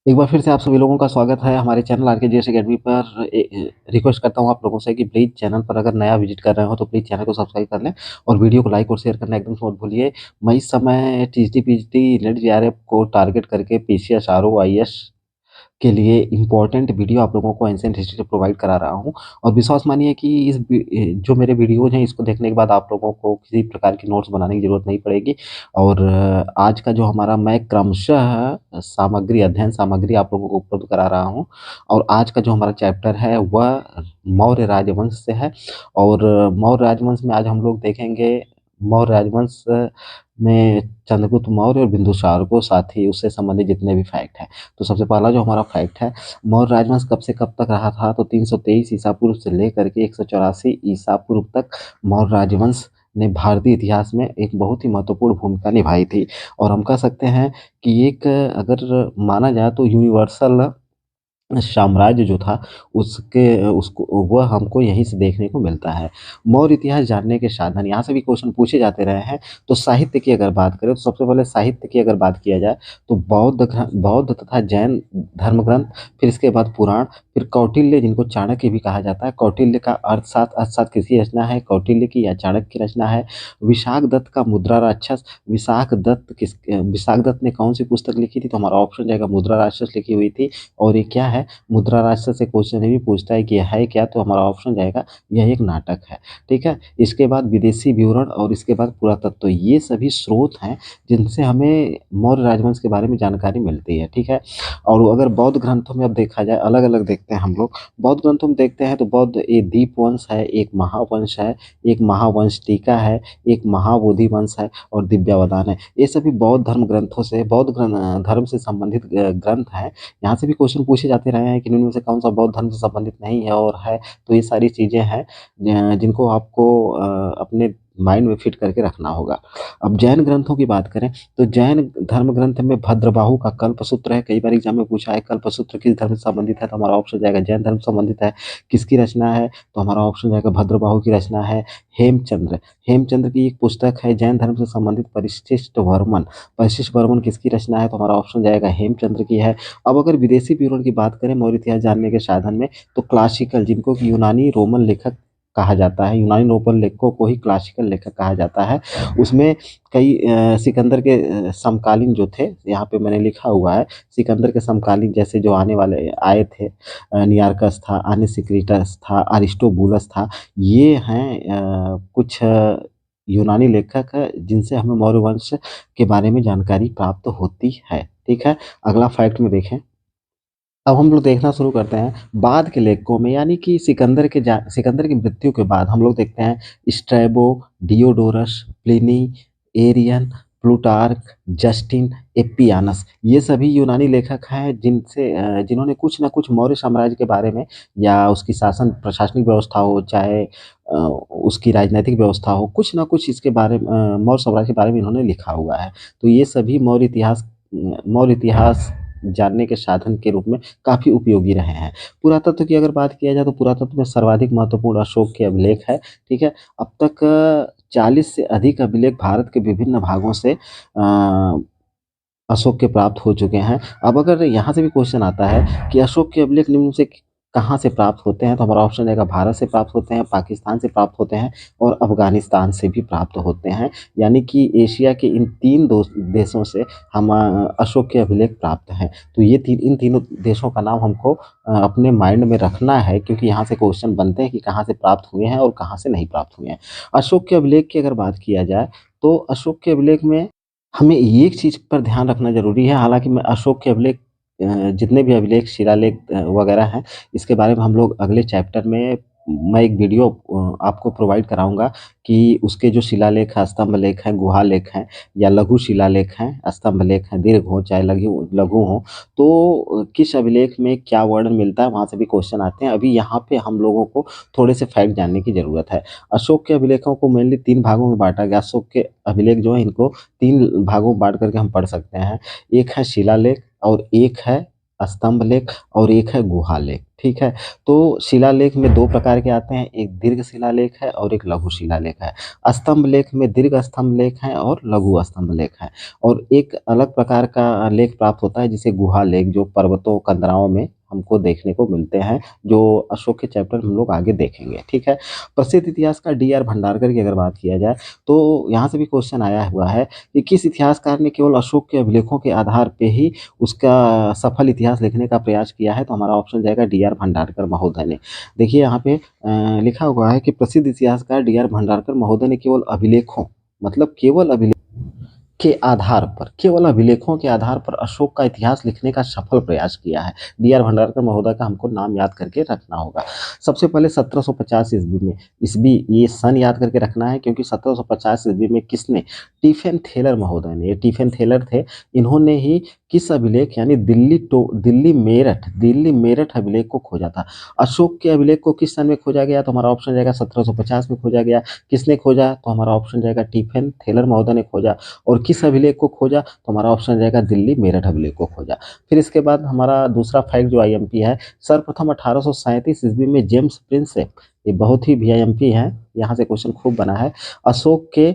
एक बार फिर से आप सभी लोगों का स्वागत है हमारे चैनल आरकेजीएस एकेडमी पर। रिक्वेस्ट करता हूँ आप लोगों से कि प्लीज़ चैनल पर अगर नया विजिट कर रहे हो तो प्लीज़ चैनल को सब्सक्राइब कर लें और वीडियो को लाइक और शेयर करना एकदम से मत भूलिए। मैं इस समय टीजीटी पीजीटी नेट जेआरएफ को टारगेट करके पीसीएस आरओ आईएएस के लिए इम्पोर्टेंट वीडियो आप लोगों को एंशिएंट हिस्ट्री से प्रोवाइड करा रहा हूँ। और विश्वास मानिए कि जो मेरे वीडियोज हैं इसको देखने के बाद आप लोगों को किसी प्रकार की नोट्स बनाने की ज़रूरत नहीं पड़ेगी। और आज का जो हमारा मैं क्रमशः सामग्री अध्ययन सामग्री आप लोगों को उपलब्ध करा रहा हूँ। और आज का जो हमारा चैप्टर है वह मौर्य राजवंश से है। और मौर्य राजवंश में आज हम लोग देखेंगे मौर्य राजवंश में चंद्रगुप्त मौर्य और बिंदुसार को, साथ ही उससे संबंधित जितने भी फैक्ट हैं। तो सबसे पहला जो हमारा फैक्ट है, मौर्य राजवंश कब से कब तक रहा था, तो 323 ईसा पूर्व से लेकर के 184 ईसा पूर्व तक मौर्य राजवंश ने भारतीय इतिहास में एक बहुत ही महत्वपूर्ण भूमिका निभाई थी। और हम कह सकते हैं कि एक अगर माना जाए तो यूनिवर्सल साम्राज्य जो था उसके उसको वह हमको यहीं से देखने को मिलता है। मौर्य इतिहास जानने के साधन, यहाँ से भी क्वेश्चन पूछे जाते रहे हैं। तो साहित्य की अगर बात करें तो सबसे पहले साहित्य की अगर बात किया जाए तो बौद्ध तथा जैन धर्म ग्रंथ, फिर इसके बाद पुराण, फिर कौटिल्य जिनको चाणक्य भी कहा जाता है। कौटिल्य का अर्थशास्त्र किसकी रचना है, कौटिल्य की या चाणक्य की रचना है। विशाख दत्त का मुद्रा राक्षस, विशाख दत्त ने कौन सी पुस्तक लिखी थी, तो हमारा ऑप्शन जाएगा मुद्रा राक्षस लिखी हुई थी। और ये क्या है, मुद्रा राक्षस से क्वेश्चन ये भी पूछता है कि यह है क्या, तो हमारा ऑप्शन जाएगा यह एक नाटक है। ठीक है, इसके बाद विदेशी विवरण और इसके बाद पुरातत्व, तो ये सभी स्रोत हैं जिनसे हमें मौर्य राजवंश के बारे में जानकारी मिलती है। ठीक है, और अगर बौद्ध ग्रंथों में अब देखा जाए, अलग अलग देखते हैं हम लोग। बौद्ध ग्रंथों में देखते हैं तो बौद्ध ये दीपवंश है, एक महावंश है, एक महावंश टीका है, एक महाबोधि वंश है और दिव्यावदान है। ये सभी बौद्ध धर्म ग्रंथों से धर्म से संबंधित ग्रंथ हैं। यहाँ से भी क्वेश्चन पूछे जाते रहे हैं कि निम्न में से कौन सा बौद्ध धर्म से संबंधित नहीं है और है। तो ये सारी चीज़ें हैं जिनको आपको अपने माइंड में फिट करके रखना होगा। अब जैन ग्रंथों की बात करें तो जैन धर्म ग्रंथ में भद्रबाहु का कल्पसूत्र है। कई बार एग्जाम में पूछा है कल्पसूत्र किस धर्म से संबंधित है, तो हमारा ऑप्शन जाएगा जैन धर्म से संबंधित है। किसकी रचना है, तो हमारा ऑप्शन जाएगा भद्रबाहु की रचना है। हेमचंद्र हेमचंद्र की एक पुस्तक है जैन धर्म से संबंधित, परिशिष्ट वर्मन किसकी रचना है, तो हमारा ऑप्शन जाएगा हेमचंद्र की है। अब अगर विदेशी विवरण की बात करें मौर्य इतिहास जानने के साधन में, तो क्लासिकल जिनको कि यूनानी रोमन लेखक कहा जाता है, यूनानी रोमन लेखकों को ही क्लासिकल लेखक कहा जाता है। उसमें कई सिकंदर के समकालीन जो थे, यहाँ पे मैंने लिखा हुआ है सिकंदर के समकालीन जैसे जो आने वाले आए थे, नियार्कस था, आनेसिक्रिटस था, अरिस्टोबुलस था। ये हैं कुछ यूनानी लेखक है जिनसे हमें मौर्य वंश के बारे में जानकारी प्राप्त होती है। ठीक है, अगला फैक्ट में देखें। अब हम लोग देखना शुरू करते हैं बाद के लेखकों में, यानी कि सिकंदर की मृत्यु के बाद हम लोग देखते हैं Strabo, Diodorus, Pliny, Arrian, Plutarch, Justin, Appianus. ये सभी यूनानी लेखक हैं जिन्होंने कुछ ना कुछ मौर्य साम्राज्य के बारे में, या उसकी शासन प्रशासनिक व्यवस्था हो, चाहे उसकी राजनीतिक व्यवस्था हो, कुछ ना कुछ इसके बारे में मौर्य साम्राज्य के बारे में इन्होंने लिखा हुआ है। तो ये सभी मौर्य इतिहास जानने के साधन के रूप में काफ़ी उपयोगी रहे हैं। पुरातत्व की अगर बात किया जाए तो पुरातत्व में सर्वाधिक महत्वपूर्ण अशोक के अभिलेख है। ठीक है, अब तक 40 से अधिक अभिलेख भारत के विभिन्न भागों से अशोक के प्राप्त हो चुके हैं। अब अगर यहाँ से भी क्वेश्चन आता है कि अशोक के अभिलेख निम्न में से कहाँ से प्राप्त होते हैं, तो हमारा ऑप्शन रहेगा भारत से प्राप्त होते हैं, पाकिस्तान से प्राप्त होते हैं और अफगानिस्तान से भी प्राप्त होते हैं। यानी कि एशिया के इन तीन देशों से हम अशोक के अभिलेख प्राप्त हैं। तो इन तीनों देशों का नाम हमको अपने माइंड में रखना है, क्योंकि यहाँ से क्वेश्चन बनते हैं कि कहाँ से प्राप्त हुए हैं और कहाँ से नहीं प्राप्त हुए हैं। अशोक के अभिलेख की अगर बात किया जाए तो अशोक के अभिलेख में हमें एक चीज़ पर ध्यान रखना ज़रूरी है। हालाँकि मैं अशोक के अभिलेख जितने भी अभिलेख, शिलालेख वगैरह हैं, इसके बारे में हम लोग अगले चैप्टर में मैं एक वीडियो आपको प्रोवाइड कराऊँगा कि उसके जो शिलालेख हैं, स्तंभ लेख हैं, गुहा लेख हैं या लघु शिलालेख हैं, स्तंभ लेख हैं, दीर्घ हों चाहे लघु हों, तो किस अभिलेख में क्या वर्णन मिलता है, वहाँ से भी क्वेश्चन आते हैं। अभी यहाँ पे हम लोगों को थोड़े से फैक्ट जानने की ज़रूरत है। अशोक के अभिलेखों को मेनली 3 भागों में बाँटा गया। अशोक के अभिलेख जो हैं इनको 3 भागों में बाँट करके हम पढ़ सकते हैं। एक है शिलालेख और एक है स्तंभ लेख और एक है गुहा लेख, ठीक है। तो शिलालेख में 2 प्रकार के आते हैं, एक दीर्घ शिलालेख है और एक लघु शिलालेख है। स्तंभ लेख में दीर्घ स्तंभ लेख है और लघु स्तंभ लेख है, और एक अलग प्रकार का लेख प्राप्त होता है जिसे गुहा लेख, जो पर्वतों कंदराओं में हमको देखने को मिलते हैं, जो अशोक के चैप्टर हम लोग आगे देखेंगे, ठीक है। प्रसिद्ध इतिहासकार डी.आर. भंडारकर की अगर बात किया जाए, तो यहाँ से भी क्वेश्चन आया हुआ है कि किस इतिहासकार ने केवल अशोक के अभिलेखों के आधार पे ही उसका सफल इतिहास लिखने का प्रयास किया है, तो हमारा ऑप्शन जाएगा डी.आर. भंडारकर महोदय ने। देखिए यहाँ पे लिखा हुआ है कि प्रसिद्ध इतिहासकार डी.आर. भंडारकर महोदय ने केवल अभिलेखों, मतलब केवल अभिलेख के आधार पर, केवल अभिलेखों के आधार पर अशोक का इतिहास लिखने का सफल प्रयास किया है। डी.आर. भंडारकर महोदय का हमको नाम याद करके रखना होगा। सबसे पहले 1750 ईस्वी में, ईस्वी ये सन याद करके रखना है, क्योंकि 1750 ईस्वी में किसने, टिफेन थेलर महोदय ने, ये टिफेन थेलर थे, इन्होंने ही किस अभिलेख यानी दिल्ली मेरठ अभिलेख को खोजा था। अशोक के अभिलेख को किस सन में खोजा गया, तो हमारा ऑप्शन जाएगा 1750 में खोजा गया। किसने खोजा, तो हमारा ऑप्शन जाएगा टिफेन थेलर महोदय ने खोजा। और किस अभिलेख को खोजा, तो हमारा ऑप्शन रहेगा दिल्ली मेरठ अभिलेख को खोजा। फिर इसके बाद हमारा दूसरा फैक्ट जो आईएमपी है, सर्वप्रथम 1837 ईस्वी में जेम्स प्रिंसेप, ये बहुत ही वीआईएमपी है, यहाँ से क्वेश्चन खूब बना है, अशोक के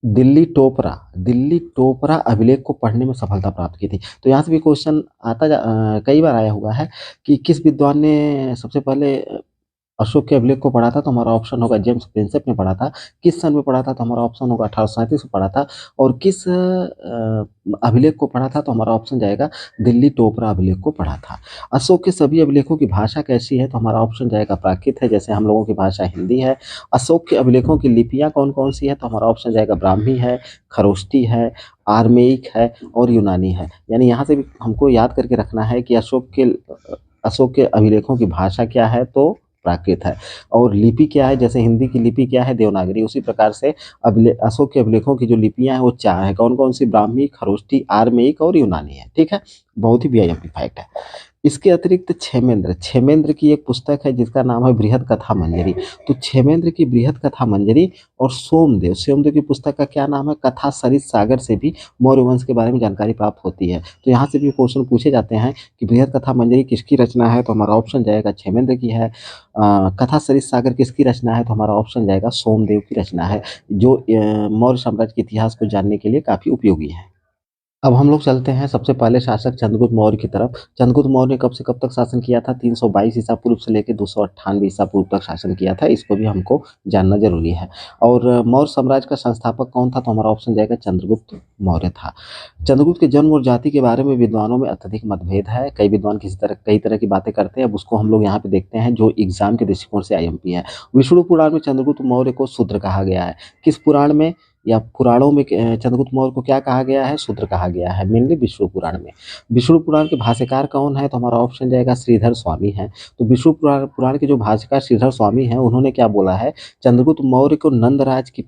दिल्ली टोपरा अभिलेख को पढ़ने में सफलता प्राप्त की थी। तो यहाँ से भी क्वेश्चन कई बार आया हुआ है कि किस विद्वान ने सबसे पहले अशोक के अभिलेख को पढ़ा था, तो हमारा ऑप्शन होगा जेम्स प्रिंसेप ने पढ़ा था। किस सन में पढ़ा था, तो हमारा ऑप्शन होगा 1837 में पढ़ा था। और किस अभिलेख को पढ़ा था, तो हमारा ऑप्शन जाएगा दिल्ली टोपरा अभिलेख को पढ़ा था। अशोक के सभी अभिलेखों की भाषा कैसी है, तो हमारा ऑप्शन जाएगा प्राकृत है, जैसे हम लोगों की भाषा हिंदी है। अशोक के अभिलेखों की लिपियां कौन कौन सी है, तो हमारा ऑप्शन जाएगा ब्राह्मी है, खरोष्टी है, आर्मेइक है और यूनानी है। यानी यहाँ से भी हमको याद करके रखना है कि अशोक के अभिलेखों की भाषा क्या है, तो प्राकृत है। और लिपि क्या है, जैसे हिंदी की लिपि क्या है, देवनागरी, उसी प्रकार से अशोक के अभिलेखों की जो लिपियां हैं वो 4 है। कौन कौन सी, ब्राह्मी, खरोष्टी, आर्मेइक और यूनानी है, ठीक है। बहुत ही वीआईएमपी फैक्ट है। इसके अतिरिक्त क्षेमेंद्र की एक पुस्तक है जिसका नाम है बृहद कथा मंजरी। तो क्षेमेंद्र की बृहद कथा मंजरी और सोमदेव की पुस्तक का क्या नाम है, कथा सरित सागर से भी मौर्य वंश के बारे में जानकारी प्राप्त होती है। तो यहाँ से भी क्वेश्चन पूछे जाते हैं कि बृहद कथा मंजरी किसकी रचना है, तो हमारा ऑप्शन जाएगा क्षेमेंद्र की है। कथा सरित सागर किसकी रचना है, तो हमारा ऑप्शन जाएगा सोमदेव की रचना है, जो मौर्य साम्राज्य के इतिहास को जानने के लिए काफी उपयोगी है। अब हम लोग चलते हैं सबसे पहले शासक चंद्रगुप्त मौर्य की तरफ। चंद्रगुप्त मौर्य ने कब से कब तक शासन किया था, 322 ईसा पूर्व से लेकर 298 ईसा पूर्व तक शासन किया था, इसको भी हमको जानना जरूरी है। और मौर्य साम्राज्य का संस्थापक कौन था, तो हमारा ऑप्शन जाएगा चंद्रगुप्त मौर्य था। चंद्रगुप्त के जन्म और जाति के बारे में विद्वानों में अत्यधिक मतभेद है, कई विद्वान कई तरह की बातें करते हैं। अब उसको हम लोग यहाँ पे देखते हैं जो एग्जाम के दृष्टिकोण से आईएमपी है। विष्णु पुराण में चंद्रगुप्त मौर्य को शूद्र कहा गया है। किस पुराण में या पुराणों में चंद्रगुप्त मौर्य को क्या कहा गया है, शूद्र कहा गया है, मेनली विष्णु पुराण में। विष्णु पुराण के भाष्यकार कौन है, तो हमारा ऑप्शन जाएगा श्रीधर स्वामी है। तो विष्णु पुराण के जो भाष्यकार श्रीधर स्वामी हैं, उन्होंने क्या बोला है, चंद्रगुप्त मौर्य को नंदराज की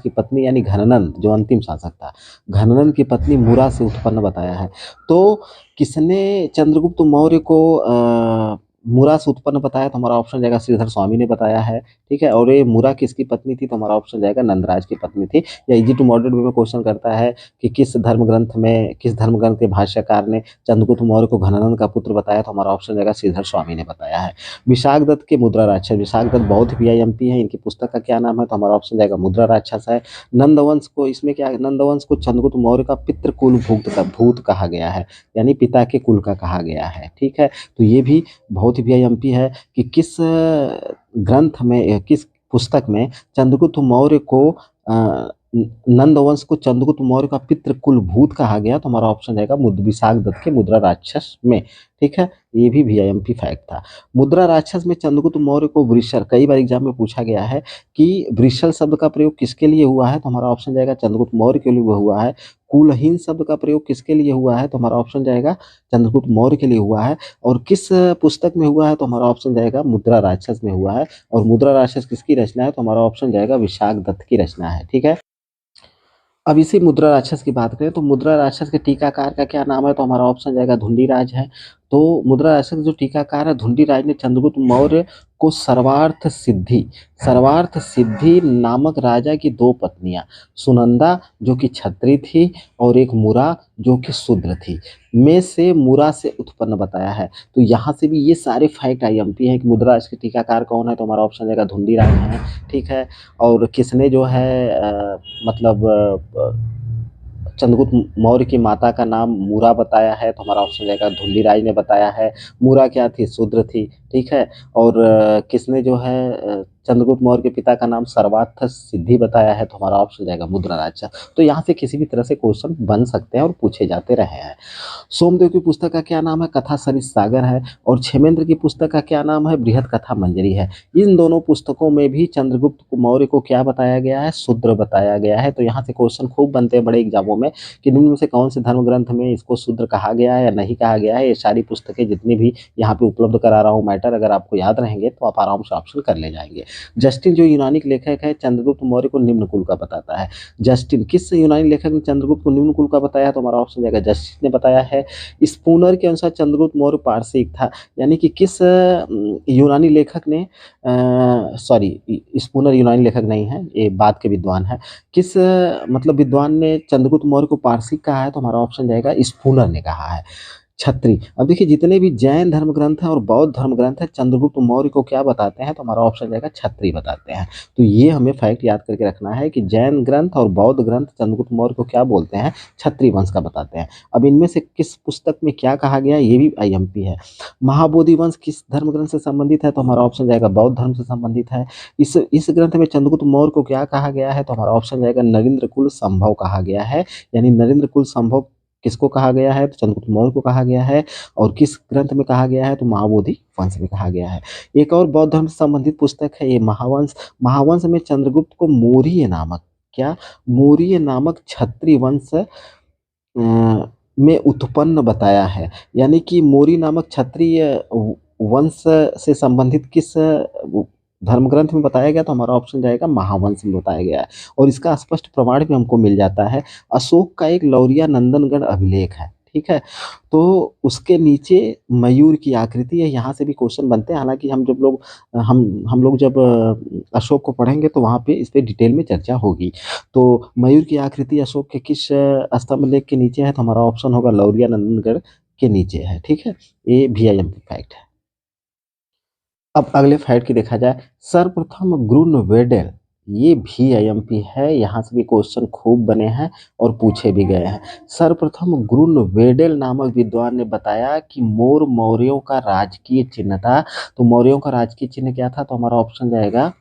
पत्नी यानी घननंद, जो अंतिम शासक था, घननंद की पत्नी मुरा से उत्पन्न बताया है। तो किसने चंद्रगुप्त मौर्य को मुरा से उत्पन्न बताया, तो हमारा ऑप्शन जाएगा श्रीधर स्वामी ने बताया है, ठीक है। और ये मुरा किसकी पत्नी थी, तो हमारा ऑप्शन जाएगा नंदराज की पत्नी थी। या इजी टू मॉडरेट वे में क्वेश्चन करता है कि किस धर्म ग्रंथ के भाष्यकार ने चंद्रगुप्त मौर्य को घननंद का पुत्र बताया, तो हमारा ऑप्शन जाएगा श्रीधर स्वामी ने बताया है। विशाख दत्त के मुद्रा राक्षस, विशाख दत्त बहुत वीआईएमपी है, इनकी पुस्तक का क्या नाम है, तो हमारा ऑप्शन जाएगा मुद्रा राक्षस है। नंदवंश को चंद्रगुप्त मौर्य का पितृकुल भूत कहा गया है, यानी पिता के कुल का कहा गया है, ठीक है। तो ये भी बहुत ही वीआईएमपी है कि किस पुस्तक में चंद्रगुप्त मौर्य को नंदवंश को चंद्रगुप्त मौर्य का पितृकुल भूत कहा गया, तो हमारा ऑप्शन जाएगा विशाख दत्त के मुद्रा राक्षस में, ठीक है। ये भी वीआईएमपी फैक्ट था। मुद्रा राक्षस में चंद्रगुप्त मौर्य को वृषल, कई बार एग्जाम में पूछा गया है कि वृषल शब्द का प्रयोग किसके लिए हुआ है, तो हमारा ऑप्शन जाएगा चंद्रगुप्त मौर्य के लिए हुआ है। कुलहीन शब्द का प्रयोग किसके लिए हुआ है, तो हमारा ऑप्शन जाएगा चंद्रगुप्त मौर्य के लिए हुआ है। और किस पुस्तक में हुआ है, तो हमारा ऑप्शन जाएगा मुद्रा राक्षस में हुआ है। और मुद्रा राक्षस किसकी रचना है, तो हमारा ऑप्शन जाएगा विशाख दत्त की रचना है, ठीक है। अब इसी मुद्रा राक्षस की बात करें तो मुद्रा राक्षस के टीकाकार का क्या नाम है, तो हमारा ऑप्शन जाएगा धुंडीराज है। तो मुद्राराक्षस जो टीकाकार है धुंडीराज ने चंद्रगुप्त मौर्य को सर्वार्थ सिद्धि नामक राजा की दो पत्नियां, सुनंदा जो कि क्षत्रिय थी और एक मुरा जो कि शूद्र थी, में से मुरा से उत्पन्न बताया है। तो यहाँ से भी ये सारे फैक्ट आईएमपी हैं कि मुद्राराज के टीकाकार कौन है, तो हमारा ऑप्शन रहेगा धुंडीराज है। ठीक है, और किसने जो है मतलब चंद्रगुप्त मौर्य की माता का नाम मूरा बताया है, तो हमारा ऑप्शन रहेगा धुंडीराज ने बताया है। मूरा क्या थी, शूद्र थी। ठीक है, और किसने जो है चंद्रगुप्त मौर्य के पिता का नाम सर्वार्थ सिद्धि बताया है, तो हमारा ऑप्शन रहेगा मुद्राराज। तो यहाँ से किसी भी तरह से क्वेश्चन बन सकते हैं और पूछे जाते रहे हैं। सोमदेव की पुस्तक का क्या नाम है, कथा सरित सागर है। और क्षेमेंद्र की पुस्तक का क्या नाम है, बृहद कथा मंजरी है। इन दोनों पुस्तकों में भी चंद्रगुप्त मौर्य को क्या बताया गया है, शूद्र बताया गया है। तो यहाँ से क्वेश्चन खूब बनते हैं बड़े एग्जामों में कि निम्न में से कौन से धर्म ग्रंथ में इसको शूद्र कहा गया है या नहीं कहा गया है। ये सारी पुस्तकें जितनी भी यहाँ पे उपलब्ध करा रहा हूँ मैटर, अगर आपको याद रहेंगे तो आप आराम से ऑप्शन कर ले जाएंगे। जस्टिन जो यूनानी लेखक है चंद्रगुप्त मौर्य को निम्न कुल का बताता है। जस्टिन किस यूनानी लेखक ने चंद्रगुप्त को निम्न कुल का बताया, तो हमारा ऑप्शन जाएगा जस्टिन ने बताया है। स्पूनर के अनुसार चंद्रगुप्त मौर्य पारसिक था, यानी कि किस यूनानी लेखक ने, सॉरी स्पूनर यूनानी लेखक नहीं है, ये बाद के विद्वान है। किस मतलब विद्वान ने चंद्रगुप्त मौर्य को पारसिक कहा है, तो हमारा ऑप्शन जाएगा स्पूनर ने कहा है। छत्री, अब देखिए जितने भी जैन धर्म ग्रंथ हैं और बौद्ध धर्म ग्रंथ हैं चंद्रगुप्त मौर्य को क्या बताते हैं, तो हमारा ऑप्शन जाएगा छत्री बताते हैं। तो ये हमें फैक्ट याद करके रखना है कि जैन ग्रंथ और बौद्ध ग्रंथ चंद्रगुप्त मौर्य को क्या बोलते हैं, छत्री वंश का बताते हैं। अब इनमें से किस पुस्तक में क्या कहा गया ये भी आईएमपी है। महाबोधि वंश किस धर्म ग्रंथ से संबंधित है, तो हमारा ऑप्शन जाएगा बौद्ध धर्म से संबंधित है। इस ग्रंथ में चंद्रगुप्त मौर्य को क्या कहा गया है, तो हमारा ऑप्शन जाएगा नरेंद्र कुल संभव कहा गया है। यानी नरेंद्र कुल संभव किसको कहा गया है, तो चंद्रगुप्त मौर्य को कहा गया है। और किस ग्रंथ में कहा गया है, तो महाबोधि वंश में कहा गया है। एक और बौद्ध धर्म से संबंधित पुस्तक है ये महावंश। महावंश में चंद्रगुप्त को मौर्य नामक, क्या, मौर्य नामक क्षत्रिय वंश में उत्पन्न बताया है। यानी कि मौर्य नामक क्षत्रिय वंश से संबंधित किस धर्म ग्रंथ में बताया गया, तो हमारा ऑप्शन जाएगा महावंश में बताया गया है। और इसका स्पष्ट प्रमाण भी हमको मिल जाता है, अशोक का एक लौरिया नंदनगढ़ अभिलेख है। ठीक है, तो उसके नीचे मयूर की आकृति है। यहाँ से भी क्वेश्चन बनते हैं, हालांकि हम लोग जब अशोक को पढ़ेंगे तो वहाँ पे इस पे डिटेल में चर्चा होगी। तो मयूर की आकृति अशोक के किस स्तंभ लेख के नीचे है, तो हमारा ऑप्शन होगा लौरिया नंदनगढ़ के नीचे है। ठीक है, ये VIMP फैक्ट है। अब अगले फैक्ट की देखा जाए, सर्वप्रथम ग्रुनवेडेल, ये VIMP है। यहाँ से भी क्वेश्चन खूब बने हैं और पूछे भी गए हैं। सर्वप्रथम ग्रुनवेडेल नामक विद्वान ने बताया कि मोर मौर्यों का राजकीय चिन्ह था। तो मौर्यों का राजकीय चिन्ह क्या था, तो हमारा ऑप्शन जाएगा,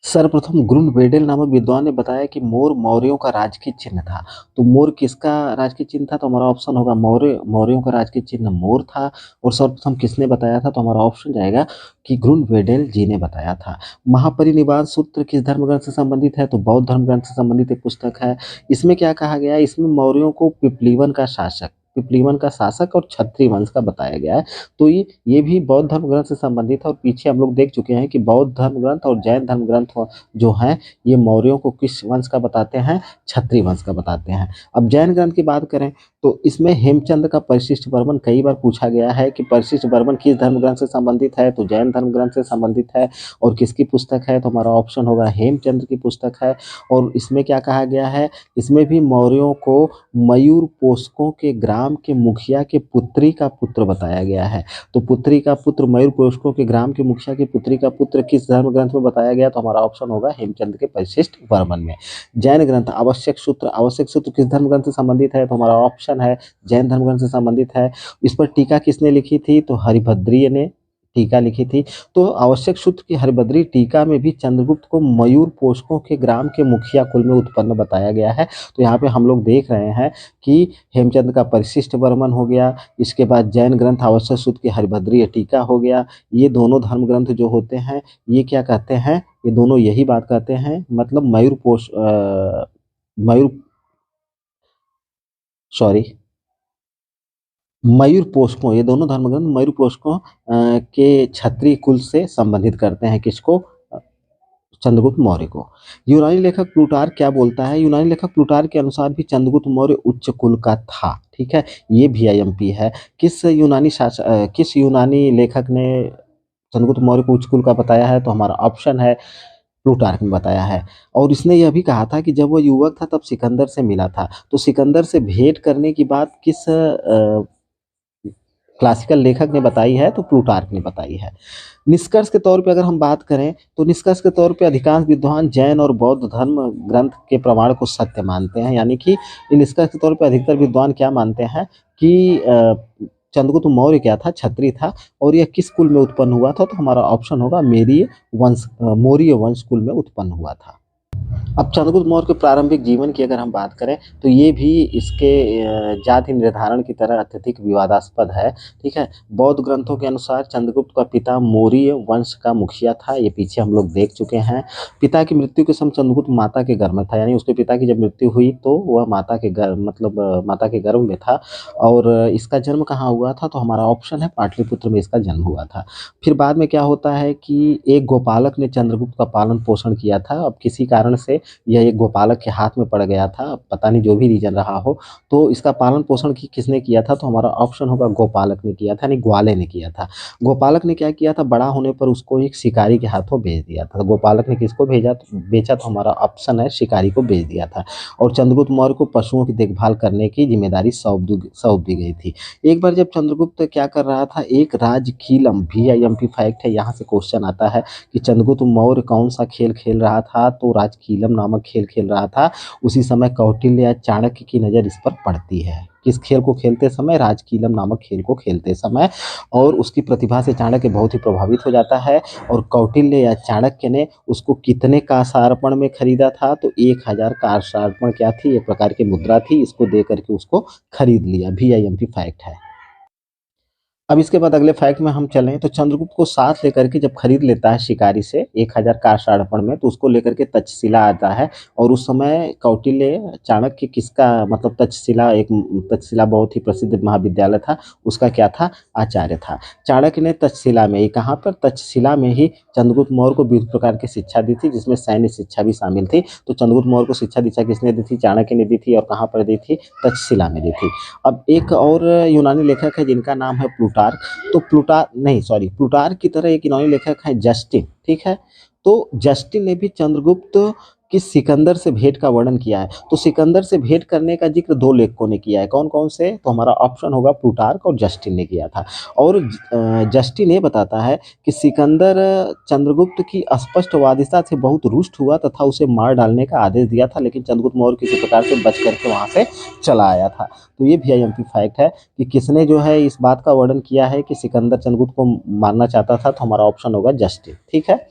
सर्वप्रथम ग्रुनवेडेल नामक विद्वान ने बताया कि मोर मौर्यों का राजकीय चिन्ह था। तो मोर किसका राजकीय चिन्ह था, तो हमारा ऑप्शन होगा मौर्यों का राजकीय चिन्ह मोर था। और सर्वप्रथम किसने बताया था, तो हमारा ऑप्शन जाएगा कि ग्रुनवेडेल जी ने बताया था। महापरिनिर्वाण सूत्र किस धर्म ग्रंथ से संबंधित है, तो बौद्ध धर्म ग्रंथ से संबंधित एक पुस्तक है। इसमें क्या कहा गया है, इसमें मौर्यों को पिपलीवन का शासक और क्षत्रिय वंश का बताया गया है। तो ये भी बौद्ध धर्म ग्रंथ से संबंधित है। और पीछे हम लोग देख चुके हैं कि बौद्ध धर्म ग्रंथ और जैन धर्म ग्रंथ जो हैं ये मौर्यों को किस वंश का बताते हैं, क्षत्रिय वंश का बताते हैं। अब जैन ग्रंथ की बात करें तो इसमें हेमचंद का परिशिष्ट वर्मन कई बार पूछा गया है कि परिशिष्ट वर्मन किस धर्म ग्रंथ से संबंधित है, तो जैन धर्म ग्रंथ से संबंधित है। और किसकी पुस्तक है, तो हमारा ऑप्शन होगा हेमचंद्र की पुस्तक है। और इसमें क्या कहा गया है, इसमें भी मौर्यों को मयूर पोषकों के ग्राम के मुखिया के पुत्री का पुत्र बताया गया है। तो पुत्री का पुत्र, मयूर पोषकों के ग्राम के मुखिया की पुत्री का पुत्र किस धर्म ग्रंथ में बताया गया, तो हमारा ऑप्शन होगा हेमचंद के परिशिष्ट वर्मन में। जैन ग्रंथ आवश्यक सूत्र किस धर्म ग्रंथ से संबंधित है, तो हमारा ऑप्शन है जैन धर्म ग्रंथ से संबंधित है। इस पर टीका किसने लिखी थी, तो हरिभद्रीय ने टीका लिखी थी। तो आवश्यक सूत्र की हरिभद्री टीका में भी चंद्रगुप्त को मयूर पोषकों के ग्राम के मुखिया कुल में उत्पन्न बताया गया है। तो यहाँ पे हम लोग देख रहे हैं कि हेमचंद का परिशिष्ट वर्मन हो गया, इसके बाद जैन ग्रंथ आवश्यक सूत्र की हरिभद्रीय टीका हो गया। ये दोनों धर्म ग्रंथ जो होते हैं ये क्या कहते हैं, ये दोनों यही बात कहते हैं, मतलब मयूर सॉरी मयूर पोषकों, ये दोनों धर्म ग्रंथ मयूर पोषकों के क्षत्रिय कुल से संबंधित करते हैं। किसको, चंद्रगुप्त मौर्य को। यूनानी लेखक प्लूटार्क क्या बोलता है? यूनानी लेखक प्लूटार्क के अनुसार भी चंद्रगुप्त मौर्य उच्च कुल का था। ठीक है, ये VIMP है। किस यूनानी लेखक ने चंद्रगुप्त मौर्य को उच्च कुल का बताया है? तो हमारा ऑप्शन है प्लूटार्क ने बताया है। और इसने यह भी कहा था कि जब वो युवक था तब सिकंदर से मिला था। तो सिकंदर से भेंट करने की बात किस क्लासिकल लेखक ने बताई है? तो प्लूटार्क ने बताई है। निष्कर्ष के तौर पे अगर हम बात करें तो निष्कर्ष के तौर पे अधिकांश विद्वान जैन और बौद्ध धर्म ग्रंथ के प्रमाण को सत्य मानते हैं। यानी कि निष्कर्ष के तौर पे अधिकतर विद्वान क्या मानते हैं कि चंद्रगुप्त मौर्य क्या था? क्षत्रिय था। और यह किस कुल में उत्पन्न हुआ था? तो हमारा ऑप्शन होगा मौर्य वंश कुल में उत्पन्न हुआ था। अब चंद्रगुप्त मौर्य के प्रारंभिक जीवन की अगर हम बात करें तो ये भी इसके जाति निर्धारण की तरह अत्यधिक विवादास्पद है। ठीक है, बौद्ध ग्रंथों के अनुसार चंद्रगुप्त का पिता मौर्य वंश का मुखिया था। ये पीछे हम लोग देख चुके हैं। पिता की मृत्यु के समय चंद्रगुप्त माता के गर्भ में था। यानी उसके पिता की जब मृत्यु हुई तो वह माता के गर्भ में था। और इसका जन्म कहाँ हुआ था? तो हमारा ऑप्शन है पाटलिपुत्र में इसका जन्म हुआ था। फिर बाद में क्या होता है कि एक गोपालक ने चंद्रगुप्त का पालन पोषण किया था। अब किसी कारण से यह एक गोपालक के हाथ में पड़ गया था, पता नहीं जो भी रीजन रहा हो। तो इसका पालन पोषण किसने किया था? तो हमारा ऑप्शन होगा गोपालक ने किया था, यानी ग्वाले ने किया था। गोपालक ने क्या किया था? बड़ा होने पर उसको एक शिकारी के हाथों बेच दिया था। गोपालक ने किसको बेचा? तो हमारा ऑप्शन है शिकारी को बेच दिया था। और चंद्रगुप्त मौर्य को पशुओं की देखभाल करने की जिम्मेदारी सौंप दी गई थी। एक बार जब चंद्रगुप्त क्या कर रहा था, एक राजकीलम VIMP फैक्ट है, यहाँ से क्वेश्चन आता है कि चंद्रगुप्त मौर्य कौन सा खेल खेल रहा था? तो राजकीलम नामक खेल खेल रहा था। उसी समय कौटिल्य या चाणक्य की नज़र इस पर पड़ती है। किस खेल को खेलते समय? राजकीलम नामक खेल को खेलते समय। और उसकी प्रतिभा से चाणक्य बहुत ही प्रभावित हो जाता है। और कौटिल्य या चाणक्य ने उसको कितने कांसार्पण में खरीदा था? तो 1000 कांसार्पण क्या थी? एक प्रकार की मुद्रा थी। इसको दे करके उसको खरीद लिया। VIMP फैक्ट है। अब इसके बाद अगले फैक्ट में हम चलें तो चंद्रगुप्त को साथ लेकर के जब खरीद लेता है शिकारी से 1000 कांसार्पण में, तो उसको लेकर के तक्षशिला आता है। और उस समय कौटिल्य चाणक्य किसका तक्षशिला बहुत ही प्रसिद्ध महाविद्यालय था, उसका क्या था? आचार्य था। चाणक्य ने तक्षशिला में ही, कहाँ पर? तक्षशिला में ही चंद्रगुप्त मौर्य को विविध प्रकार की शिक्षा दी थी, जिसमें सैन्य शिक्षा भी शामिल थी। तो चंद्रगुप्त मौर्य को शिक्षा दीक्षा किसने दी थी? चाणक्य ने दी थी। और कहाँ पर दी थी? तक्षशिला में दी थी। अब एक और यूनानी लेखक है जिनका नाम है प्लूटार्क। तो प्लूटार्क की तरह एक यूनानी लेखक है जस्टिन। ठीक है, तो जस्टिन ने भी चंद्रगुप्त कि सिकंदर से भेंट का वर्णन किया है। तो सिकंदर से भेंट करने का जिक्र 2 लेखकों ने किया है। कौन-कौन से? तो हमारा ऑप्शन होगा प्लूटार्क और जस्टिन ने किया था। और जस्टिन ये बताता है कि सिकंदर चंद्रगुप्त की स्पष्टवादिता से बहुत रुष्ट हुआ तथा उसे मार डालने का आदेश दिया था, लेकिन चंद्रगुप्त मौर्य किसी प्रकार से बच करके वहाँ से चला आया था। तो ये VIMP फैक्ट है कि किसने जो है इस बात का वर्णन किया है कि सिकंदर चंद्रगुप्त को मारना चाहता था। तो हमारा ऑप्शन होगा जस्टिन। ठीक है,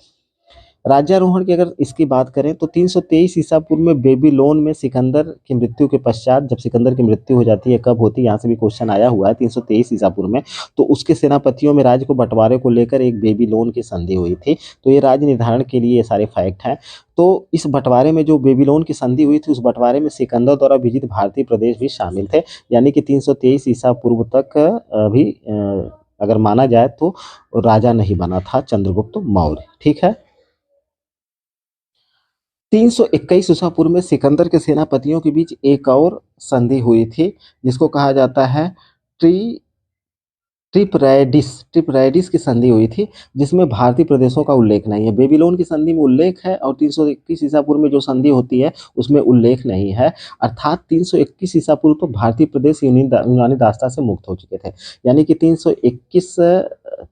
राज्यारोहण की अगर इसकी बात करें तो 323 ईसा पूर्व में बेबीलोन में सिकंदर की मृत्यु के पश्चात, जब सिकंदर की मृत्यु हो जाती है, कब होती है? यहाँ से भी क्वेश्चन आया हुआ है। 323 ईसा पूर्व में, तो उसके सेनापतियों में राज्य को बंटवारे को लेकर एक बेबीलोन की संधि हुई थी। तो ये राज्य निर्धारण के लिए ये सारे फैक्ट हैं। तो इस बंटवारे में जो बेबीलोन की संधि हुई थी, उस बंटवारे में सिकंदर द्वारा विजित भारतीय प्रदेश भी शामिल थे। यानी कि 323 ईसा पूर्व तक भी अगर माना जाए तो राजा नहीं बना था चंद्रगुप्त मौर्य। ठीक है, 321 ईसा पूर्व में सिकंदर के सेनापतियों के बीच एक और संधि हुई थी, जिसको कहा जाता है ट्री ट्रिपरैडिस की संधि हुई थी, जिसमें भारतीय प्रदेशों का उल्लेख नहीं है। बेबीलोन की संधि में उल्लेख है और 321 ईसा पूर्व में जो संधि होती है उसमें उल्लेख नहीं है। अर्थात 321 ईसा पूर्व तो भारतीय प्रदेश यूनानी दासता से मुक्त हो चुके थे। यानी कि 321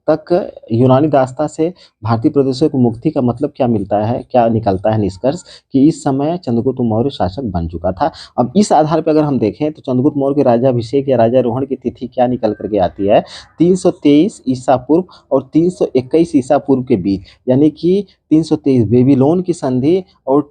तक यूनानी दासता से भारतीय प्रदेशों को मुक्ति का मतलब क्या मिलता है, क्या निकलता है निष्कर्ष, कि इस समय चंद्रगुप्त मौर्य शासक बन चुका था। अब इस आधार पर अगर हम देखें तो चंद्रगुप्त मौर्य के राज्याभिषेक या राजारोहण की तिथि क्या निकल करके आती है? 323 ईसा पूर्व और 321 ईसा पूर्व के बीच। यानी कि 323 बेबीलोन की संधि और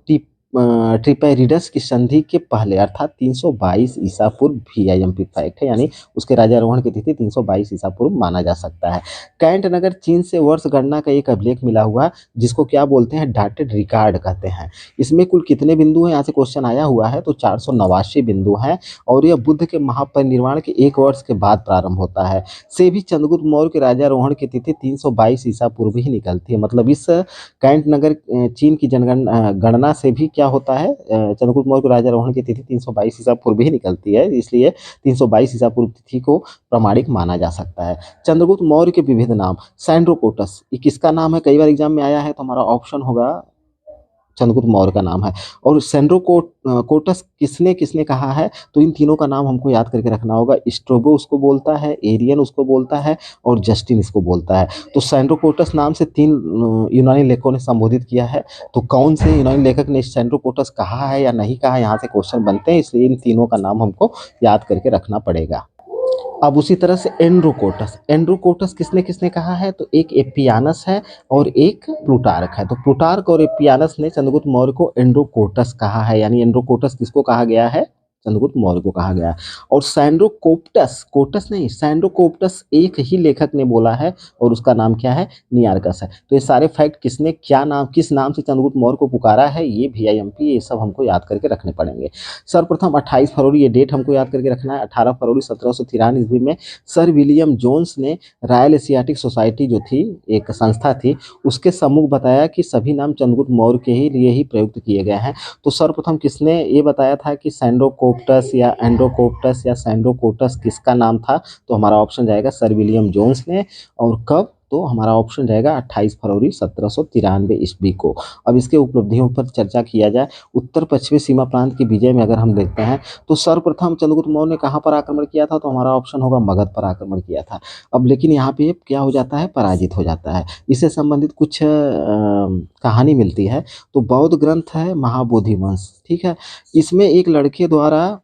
ट्रिपेरिडस की संधि के पहले अर्थात 322 ईसा पूर्व VIMP फैक्ट है, यानी उसके राजारोहण की तिथि 322 ईसा पूर्व माना जा सकता है। कैंट नगर चीन से वर्ष गणना का एक अभिलेख मिला हुआ है, जिसको क्या बोलते हैं, डाटेड रिकॉर्ड कहते हैं। इसमें कुल कितने बिंदु हैं, यहाँ से क्वेश्चन आया हुआ है, तो 489 बिंदु हैं और यह बुद्ध के महापरिनिर्वाण के 1 वर्ष के बाद प्रारंभ होता है। से भी चंद्रगुप्त मौर्य के राजारोहण की तिथि 322 ईसा पूर्व ही निकलती है। मतलब इस कैंट नगर चीन की गणना से भी क्या होता है, चंद्रगुप्त मौर्य के राजारोहण की तिथि 322 ईसा पूर्व ही निकलती है, इसलिए 322 ईसा पूर्व तिथि को प्रामाणिक माना जा सकता है। चंद्रगुप्त मौर्य के विविध नाम, सैंड्रोकोटस, ये किसका नाम है, कई बार एग्जाम में आया है, तो हमारा ऑप्शन होगा चंद्रगुप्त मौर्य का नाम है। और कोटस किसने किसने कहा है, तो इन तीनों का नाम हमको याद करके रखना होगा। स्ट्रोबो उसको बोलता है, एरियन उसको बोलता है और जस्टिन इसको बोलता है। तो सैंड्रोकोटस नाम से 3 यूनानी लेखकों ने संबोधित किया है। तो कौन से यूनानी लेखक ने सैंड्रोकोटस कहा है या नहीं कहा, यहाँ से क्वेश्चन बनते हैं, इसलिए इन तीनों का नाम हमको याद करके रखना पड़ेगा। अब उसी तरह से एंड्रोकोटस, एंड्रोकोटस किसने किसने कहा है, तो एक एपियानस है और एक प्लूटार्क है। तो प्लूटार्क और एपियानस ने चंद्रगुप्त मौर्य को एंड्रोकोटस कहा है, यानी एंड्रोकोटस किसको कहा गया है, चंद्रगुप्त मौर्य को कहा गया। और सैंड्रोकोप्टस, कोटस नहीं, सैंड्रोकोप्टस एक ही लेखक ने बोला है और उसका नाम क्या है, नियार्कस है। तो ये सारे फैक्ट किसने क्या नाम, किस नाम से चंद्रगुप्त मौर्य को पुकारा है, ये VIMP, ये सब हमको याद करके रखने पड़ेंगे। सर्वप्रथम 28 फरवरी, ये डेट हमको याद करके रखना है। 18 फरवरी 1793 ईस्वी में सर विलियम जोन्स ने रॉयल एशियाटिक सोसाइटी जो थी, एक संस्था थी, उसके सम्मुख बताया कि सभी नाम चंद्रगुप्त मौर्य के ही लिए ही प्रयुक्त किए गए हैं। तो सर्वप्रथम किसने ये बताया था कि सैंड्रोकोप्टस या एंड्रोकोप्टस या सैंड्रोकोटस किसका नाम था, तो हमारा ऑप्शन जाएगा सर विलियम जोन्स ने। और कब, तो हमारा ऑप्शन जाएगा 28 फरवरी 1793 ईस्वी को। अब इसके उपलब्धियों पर चर्चा किया जाए। उत्तर पश्चिमी सीमा प्रांत की विजय में अगर हम देखते हैं, तो सर्वप्रथम चंद्रगुप्त मौर्य ने कहाँ पर आक्रमण किया था, तो हमारा ऑप्शन होगा मगध पर आक्रमण किया था। अब लेकिन यहाँ पे क्या हो जाता है, पराजित हो जाता है। इससे संबंधित कुछ कहानी मिलती है। तो बौद्ध ग्रंथ है महाबोधि वंश, ठीक है। इसमें एक लड़के द्वारा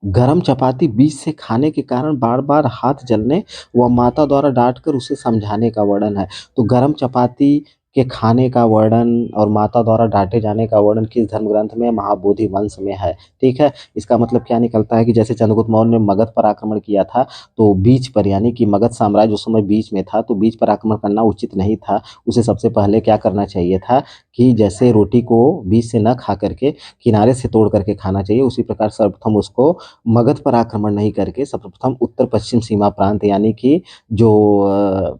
गरम चपाती बीच से खाने के कारण बार बार हाथ जलने व माता द्वारा डांटकर उसे समझाने का वर्णन है। तो गरम चपाती के खाने का वर्णन और माता द्वारा डांटे जाने का वर्णन किस धर्म ग्रंथ में, महाबोधि वंश में है, ठीक है। इसका मतलब क्या निकलता है कि जैसे चंद्रगुप्त मौर्य ने मगध पर आक्रमण किया था, तो बीच पर, यानी कि मगध साम्राज्य उस समय बीच में था, तो बीच पर आक्रमण करना उचित नहीं था। उसे सबसे पहले क्या करना चाहिए था कि जैसे रोटी को बीच से न खा करके किनारे से तोड़ करके खाना चाहिए, उसी प्रकार सर्वप्रथम उसको मगध पर आक्रमण नहीं करके सर्वप्रथम उत्तर पश्चिम सीमा प्रांत, यानी कि जो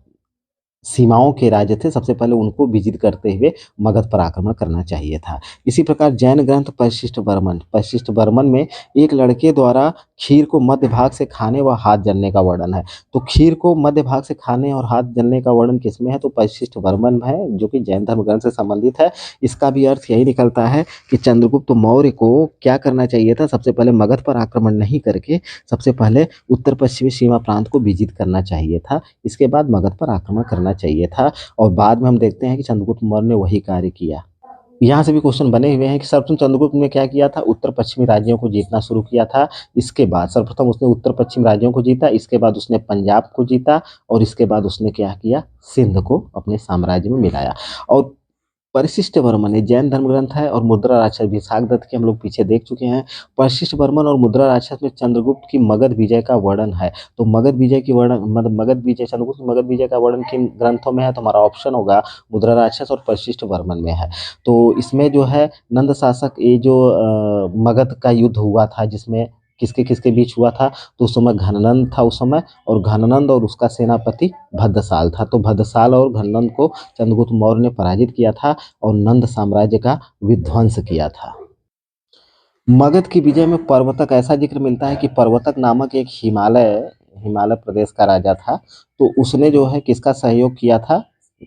सीमाओं के राज्य थे, सबसे पहले उनको विजित करते हुए मगध पर आक्रमण करना चाहिए था। इसी प्रकार जैन ग्रंथ परिशिष्ट बर्मन में एक लड़के द्वारा खीर को मध्य भाग से खाने व हाथ जलने का वर्णन है। तो खीर को मध्य भाग से खाने और हाथ जलने का वर्णन किसमें है, तो परिशिष्ट बर्मन में है, जो कि जैन धर्म ग्रंथ से संबंधित है। इसका भी अर्थ यही निकलता है कि चंद्रगुप्त मौर्य को क्या करना चाहिए था, सबसे पहले मगध पर आक्रमण नहीं करके सबसे पहले उत्तर पश्चिमी सीमा प्रांत को विजित करना चाहिए था, इसके बाद मगध पर आक्रमण करना चाहिए था। और बाद में हम देखते हैं कि चंद्रगुप्त मौर्य ने वही कार्य किया। यहाँ से भी क्वेश्चन बने हुए हैं कि सर्वप्रथम चंद्रगुप्त ने क्या किया था, उत्तर पश्चिमी राज्यों को जीतना शुरू किया था। इसके बाद सर्वप्रथम उसने उत्तर पश्चिम राज्यों को जीता, इसके बाद उसने पंजाब को जीता और इसके बाद उसने क्या किया, सिंध को अपने साम्राज्य में मिलाया। और परिशिष्ट वर्मन, ये जैन धर्म ग्रंथ है। और मुद्रा राक्षस विशाख दत्त के हम लोग पीछे देख चुके हैं। परिशिष्ट वर्मन और मुद्रा राक्षस में चंद्रगुप्त की मगध विजय का वर्णन है। तो मगध विजय की वर्णन, मतलब मगध विजय, चंद्रगुप्त की मगध विजय का वर्णन किन ग्रंथों में है, तो हमारा ऑप्शन होगा मुद्रा राक्षस और परिशिष्ट वर्मन में है। तो इसमें जो है नंद शासक, ये जो मगध का युद्ध हुआ था, जिसमें किसके किसके बीच हुआ था, तो उस समय घननंद था उस समय, और घननंद और उसका सेनापति भद्रसाल था। तो भद्रसाल और घननंद को चंद्रगुप्त मौर्य ने पराजित किया था और नंद साम्राज्य का विध्वंस किया था। मगध की विजय में पर्वतक, ऐसा जिक्र मिलता है कि पर्वतक नामक एक हिमालय प्रदेश का राजा था। तो उसने जो है किसका सहयोग किया था,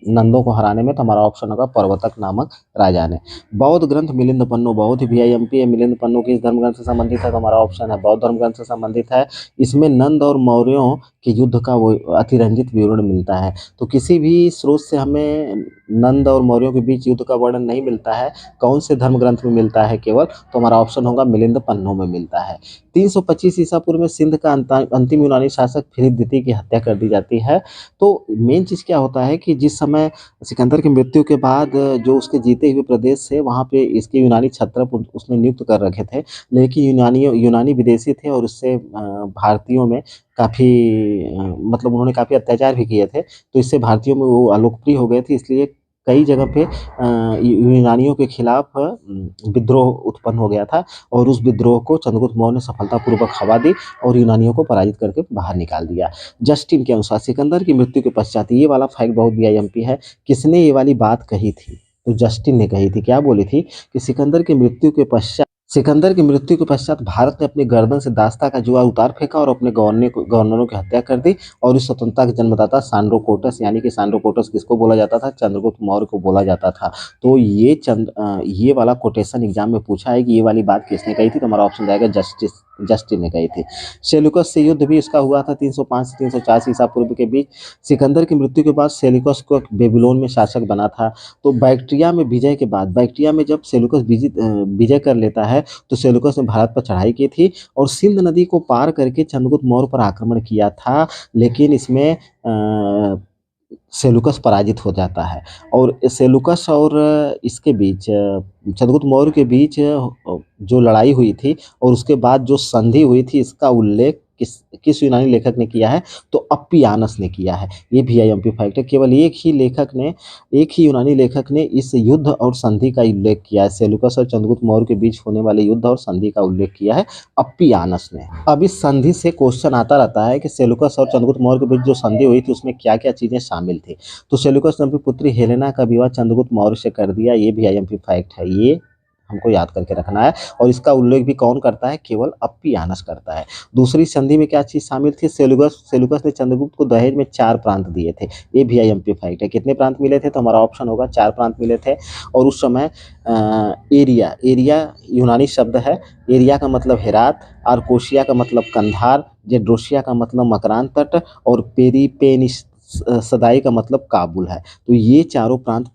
नंदों को हराने में, तो हमारा ऑप्शन होगा पर्वतक नामक राजा ने। बौद्ध ग्रंथ मिलिंद पन्नु, बहुत ही VIMP है। मिलिंद पन्नु किस धर्म ग्रंथ से संबंधित है, तो हमारा ऑप्शन है बौद्ध धर्म ग्रंथ से संबंधित है। इसमें नंद और मौर्यों के युद्ध का वो अतिरंजित विवरण मिलता है। तो किसी भी स्रोत से हमें नंद और मौर्यों के बीच युद्ध का वर्णन नहीं मिलता है। कौन से धर्म ग्रंथ में मिलता है केवल, तो हमारा ऑप्शन होगा मिलिंद पन्नु में मिलता है। 325 ईसा पूर्व में सिंध का अंतिम यूनानी शासक फिलिप द्वितीय की हत्या कर दी जाती है। तो मेन चीज़ क्या होता है कि जिस समय समय सिकंदर की मृत्यु के बाद जो उसके जीते हुए प्रदेश थे वहाँ पे इसके यूनानी क्षत्रप उसने नियुक्त कर रखे थे, लेकिन यूनानी विदेशी थे और उससे भारतीयों में काफ़ी मतलब उन्होंने काफ़ी अत्याचार भी किए थे, तो इससे भारतीयों में वो अलोकप्रिय हो गए थे, इसलिए कई जगह पे यूनानियों के खिलाफ विद्रोह उत्पन्न हो गया था और उस विद्रोह को चंद्रगुप्त मौर्य ने सफलतापूर्वक हवा दी और यूनानियों को पराजित करके बाहर निकाल दिया। जस्टिन के अनुसार सिकंदर की मृत्यु के पश्चात, ये वाला फैक्ट बहुत वीआईएमपी है, किसने ये वाली बात कही थी? तो जस्टिन ने कही थी। क्या बोली थी? कि सिकंदर की मृत्यु के पश्चात भारत ने अपनी गर्दन से दास्ता का जुआ उतार फेंका और अपने गवर्नरों की हत्या कर दी और इस स्वतंत्रता के जन्मदाता सांड्रोकोटस, यानी कि सांड्रोकोटस किसको बोला जाता था? चंद्रगुप्त मौर्य को बोला जाता था। तो ये वाला कोटेशन एग्जाम में पूछा है कि ये वाली बात किसने कही थी, तो हमारा ऑप्शन जाएगा जस्टिन ने कही थी। सेल्यूकस से युद्ध भी इसका हुआ था 305 से 304 ईसा पूर्व के बीच। सिकंदर की मृत्यु के बाद सेल्यूकस को बेबीलोन में शासक बना था। तो बैक्ट्रिया में विजय के बाद, बैक्ट्रिया में जब सेल्यूकस विजय कर लेता है तो सेल्यूकस ने भारत पर चढ़ाई की थी और सिंध नदी को पार करके चंद्रगुप्त मौर्य पर आक्रमण किया था, लेकिन इसमें सेल्यूकस पराजित हो जाता है और सेल्यूकस और इसके बीच चंद्रगुप्त मौर्य के बीच जो लड़ाई हुई थी और उसके बाद जो संधि हुई थी, इसका उल्लेख किस यूनानी लेखक ने किया है? तो अप्पियानस ने किया है। ये वीआईएमपी फैक्ट है। केवल एक ही यूनानी लेखक ने इस युद्ध और संधि का उल्लेख किया है। सेल्यूकस और चंद्रगुप्त मौर्य के बीच होने वाले युद्ध और संधि का उल्लेख किया है अप्पियानस ने। अब इस संधि से क्वेश्चन आता रहता है कि सेल्यूकस और चंद्रगुप्त मौर्य के बीच जो संधि हुई थी उसमें क्या क्या चीजें शामिल थी। तो सेल्यूकस ने अपनी पुत्री हेलेना का विवाह चंद्रगुप्त मौर्य से कर दिया। ये वीआईएमपी फैक्ट है, ये हमको याद करके रखना है और इसका उल्लेख भी कौन करता है? केवल अप्पियानस करता है। दूसरी संधि में क्या चीज शामिल थी? सेल्यूकस ने चंद्रगुप्त को दहेज में 4 प्रांत दिए थे। ये वीआईएमपी फैक्ट है। कितने प्रांत मिले थे? तो हमारा ऑप्शन होगा 4 प्रांत मिले थे और उस समय एरिया यूनानी शब्द है। एरिया का मतलब हेरात, आर्कोशिया का मतलब कंधार, जेड्रोसिया का मतलब मकरान तट और पेरिपेनिस सदाई का मतलब काबुल है। तो ये चारों प्रांत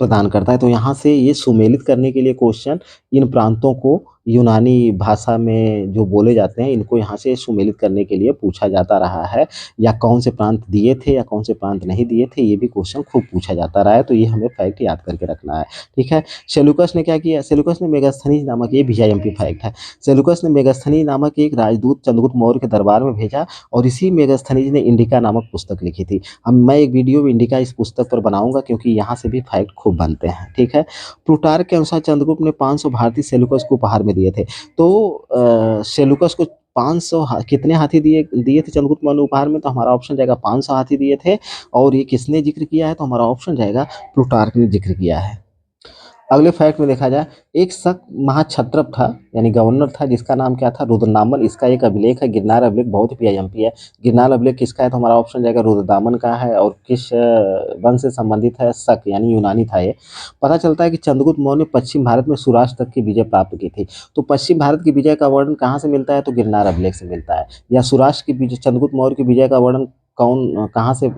प्रदान करता है। तो यहाँ से ये सुमेलित करने के लिए क्वेश्चन, इन प्रांतों को यूनानी भाषा में जो बोले जाते हैं इनको यहाँ से सुमेलित करने के लिए पूछा जाता रहा है, या कौन से प्रांत दिए थे या कौन से प्रांत नहीं दिए थे, ये भी क्वेश्चन खूब पूछा जाता रहा है। तो ये हमें फैक्ट याद करके रखना है, ठीक है। सेल्यूकस ने क्या किया? सेल्यूकस ने मेगास्थनीज नामक, ये वीआईएमपी फैक्ट है, सेल्यूकस ने मेगास्थनीज नामक एक राजदूत चंद्रगुप्त मौर्य के दरबार में भेजा और इसी मेगास्थनीज ने इंडिका नामक पुस्तक लिखी थी। अब मैं एक वीडियो में इंडिका इस पुस्तक पर बनाऊंगा क्योंकि यहाँ से भी फैक्ट खूब बनते हैं, ठीक है। प्लूटार्क के अनुसार चंद्रगुप्त ने 500 भारतीय सेल्यूकस को उपहार में दिए थे। तो सेल्यूकस को 500 कितने हाथी दिए थे चंद्रगुप्त मौर्य ने उपहार में? तो हमारा ऑप्शन जाएगा 500 हाथी दिए थे। और ये किसने जिक्र किया है? तो हमारा ऑप्शन जाएगा प्लूटार्क ने जिक्र किया है। अगले फैक्ट में देखा जाए, एक शक महाक्षत्रप था यानी गवर्नर था जिसका नाम क्या था? रुद्रनामन। इसका एक अभिलेख है, गिरनार अभिलेख, बहुत ही वीआईएमपी है। गिरनार अभिलेख किसका है? तो हमारा ऑप्शन जाएगा रुद्रदामन का है और किस वंश से संबंधित है? शक यानी यूनानी था ये। पता चलता है कि चंद्रगुप्त मौर्य ने पश्चिम भारत में सौराष्ट्र तक की विजय प्राप्त की थी। तो पश्चिम भारत की विजय का वर्णन कहाँ से मिलता है? तो गिरनार अभिलेख से मिलता है। या सौराष्ट्र की विजय, चंद्रगुप्त मौर्य की विजय का वर्णन कहाँ से,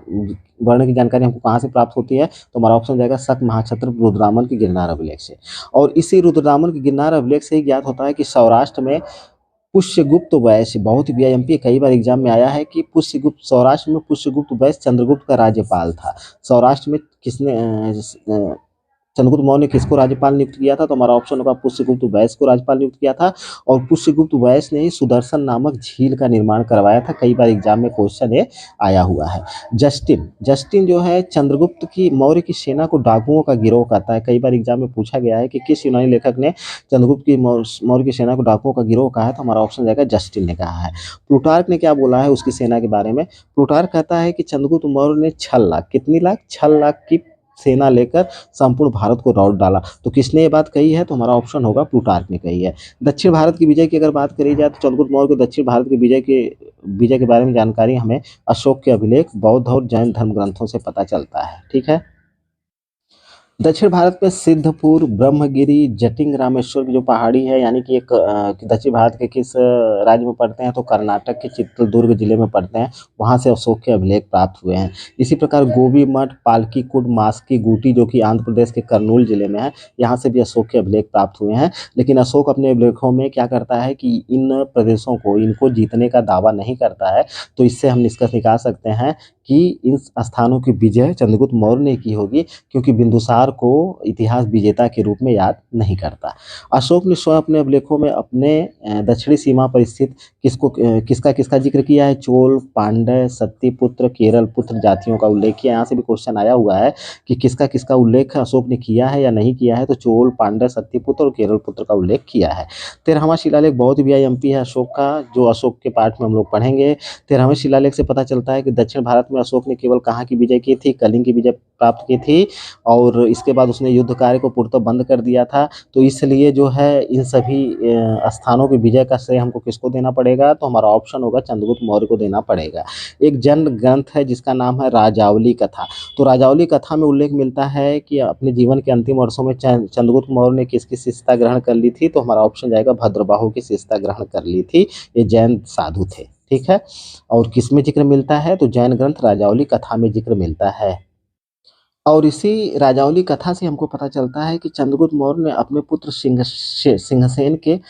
वर्ण की जानकारी हमको कहाँ से प्राप्त होती है? तो हमारा ऑप्शन जाएगा शक महाक्षत्रप रुद्रदामन की गिरनार अभिलेख से। और इसी रुद्रदामन की गिरनार अभिलेख से ही ज्ञात होता है कि सौराष्ट्र में पुष्यगुप्त वैश्य, बहुत ही वीआईएमपी, कई बार एग्जाम में आया है कि सौराष्ट्र में पुष्यगुप्त वैश्य चंद्रगुप्त का राज्यपाल था। सौराष्ट्र में किसने चंद्रगुप्त मौर्य ने किसको राज्यपाल नियुक्त किया था? तो हमारा ऑप्शन होगा पुष्यगुप्त वैश्य को राज्यपाल नियुक्त किया था। और पुष्यगुप्त वैश्य ने ही सुदर्शन नामक झील का निर्माण करवाया था। कई बार एग्जाम में क्वेश्चन ये आया हुआ है। जस्टिन जो है चंद्रगुप्त की मौर्य की सेना को डाकुओं का गिरोह कहता है। कई बार एग्जाम में पूछा गया है कि किस यूनानी लेखक ने चंद्रगुप्त की मौर्य की सेना को डाकुओं का गिरोह कहा है? तो हमारा ऑप्शन जाएगा जस्टिन ने कहा है। प्लूटार्क ने क्या बोला है उसकी सेना के बारे में? प्लूटार्क कहता है कि चंद्रगुप्त मौर्य ने 6 लाख, कितनी लाख? 6 लाख की सेना लेकर संपूर्ण भारत को लौट डाला। तो किसने ये बात कही है? तो हमारा ऑप्शन होगा प्लूटार्क ने कही है। दक्षिण भारत की विजय की अगर बात करी जाए तो चंद्रगुप्त मौर्य के दक्षिण भारत की विजय के बारे में जानकारी हमें अशोक के अभिलेख, बौद्ध और जैन धर्म ग्रंथों से पता चलता है, ठीक है। दक्षिण भारत में सिद्धपुर, ब्रह्मगिरी, जटिंग, रामेश्वर की जो पहाड़ी है, यानी कि एक दक्षिण भारत के किस राज्य में पड़ते हैं? तो कर्नाटक के चित्रदुर्ग जिले में पड़ते हैं। वहाँ से अशोक के अभिलेख प्राप्त हुए हैं। इसी प्रकार गोबी मठ, पालकीकुड, मास्की गुटी जो कि आंध्र प्रदेश के कर्नूल जिले में है, यहाँ से भी अशोक के अभिलेख प्राप्त हुए हैं। लेकिन अशोक अपने अभिलेखों में क्या करता है कि इन प्रदेशों को, इनको जीतने का दावा नहीं करता है। तो इससे हम निष्कर्ष निकाल सकते हैं कि इन स्थानों की विजय चंद्रगुप्त मौर्य ने की होगी, क्योंकि बिंदुसार को इतिहास विजेता के रूप में याद नहीं करता। अशोक ने स्वयं अपने अभिलेखों में अपने दक्षिणी सीमा पर स्थित किसका किसका जिक्र किया है? चोल, पांड्य, सत्तीपुत्र, केरल पुत्र जातियों का उल्लेख किया। यहाँ से भी क्वेश्चन आया हुआ है कि किसका किसका उल्लेख अशोक ने किया है या नहीं किया है, तो चोल, पांड्य, सत्तीपुत्र और केरल पुत्र का उल्लेख किया है। 13वां शिलालेख बहुत ही वीआईएमपी है अशोक का, जो अशोक के पार्ट में हम लोग पढ़ेंगे। 13वें शिलालेख से पता चलता है कि दक्षिण भारत में अशोक ने केवल कहाँ की विजय की थी? कलिंग की विजय प्राप्त की थी, और इसके बाद उसने युद्ध कार्य को पूर्णतः बंद कर दिया था। तो इसलिए जो है इन सभी स्थानों की विजय का श्रेय हमको किसको देना पड़ेगा? तो हमारा ऑप्शन होगा चंद्रगुप्त मौर्य को देना पड़ेगा। एक जैन ग्रंथ है जिसका नाम है राजावली कथा। तो राजावली कथा में उल्लेख मिलता है कि अपने जीवन के अंतिम वर्षों में चंद्रगुप्त मौर्य ने किसकी शिष्यता ग्रहण कर ली थी? तो हमारा ऑप्शन जाएगा भद्रबाहु की शिष्यता ग्रहण कर ली थी। ये जैन साधु थे, ठीक है। और किस में जिक्र मिलता है? तो जैन ग्रंथ राजावली कथा में जिक्र मिलता है। और इसी राजावली कथा से हमको पता चलता है कि चंद्रगुप्त मौर्य ने अपने पुत्र सिंहसेन के